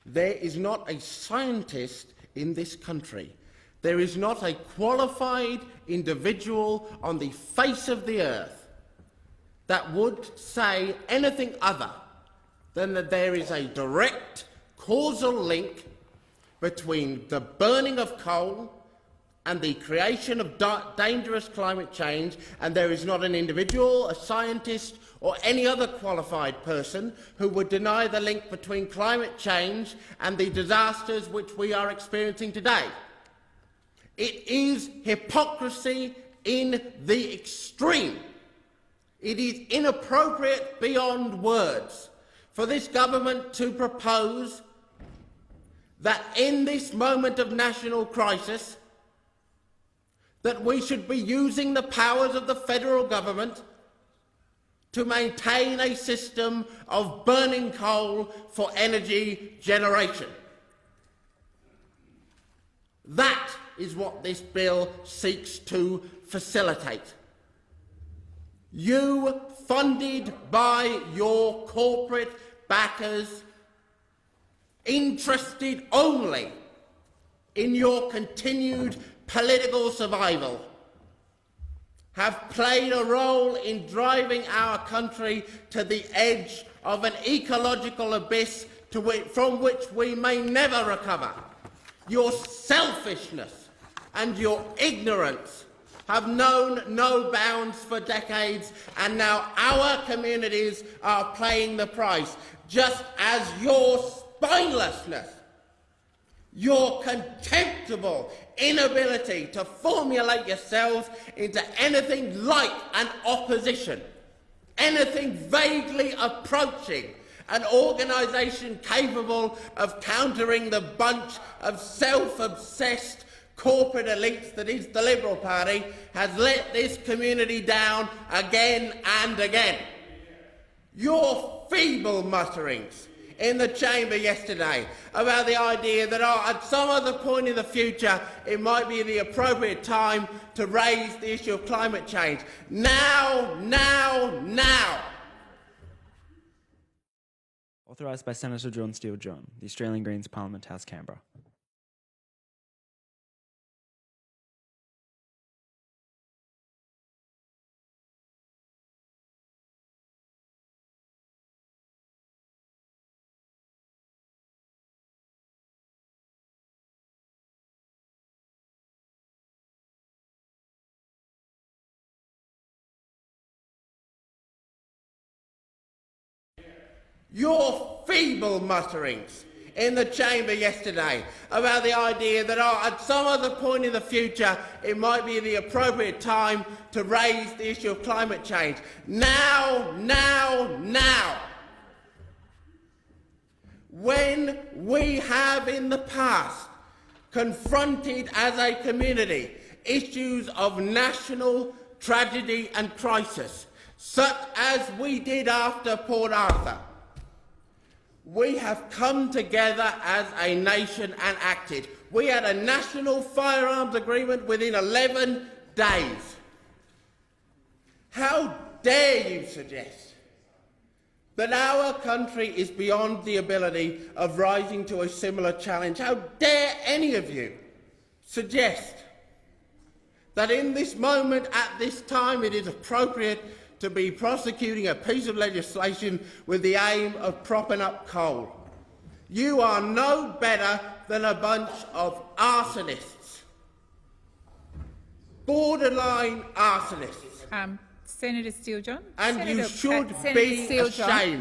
There is not a scientist in this country. There is not a qualified individual on the face of the earth that would say anything other than that there is a direct causal link between the burning of coal and the creation of dangerous climate change, and there is not an individual, a scientist or any other qualified person who would deny the link between climate change and the disasters which we are experiencing today. It is hypocrisy in the extreme. It is inappropriate beyond words for this government to propose that in this moment of national crisis that we should be using the powers of the federal government to maintain a system of burning coal for energy generation. That is what this bill seeks to facilitate. You, funded by your corporate backers, interested only in your continued political survival, have played a role in driving our country to the edge of an ecological abyss from which we may never recover. Your selfishness and your ignorance have known no bounds for decades, and now our communities are paying the price, just as your spinelessness, your contemptible inability to formulate yourselves into anything like an opposition, anything vaguely approaching an organisation capable of countering the bunch of self-obsessed corporate elites that is the Liberal Party, has let this community down again and again. Your feeble mutterings in the chamber yesterday about the idea that at some other point in the future it might be the appropriate time to raise the issue of climate change. Now. Authorised by Senator John Steele John, the Australian Greens Parliament House, Canberra. Your feeble mutterings in the chamber yesterday about the idea that at some other point in the future it might be the appropriate time to raise the issue of climate change. Now. When we have in the past confronted as a community issues of national tragedy and crisis, such as we did after Port Arthur, we have come together as a nation and acted. We had a national firearms agreement within 11 days. How dare you suggest that our country is beyond the ability of rising to a similar challenge? How dare any of you suggest that in this moment, at this time, it is appropriate to be prosecuting a piece of legislation with the aim of propping up coal? You are no better than a bunch of arsonists, borderline arsonists. Senator Steele John. And you should be ashamed.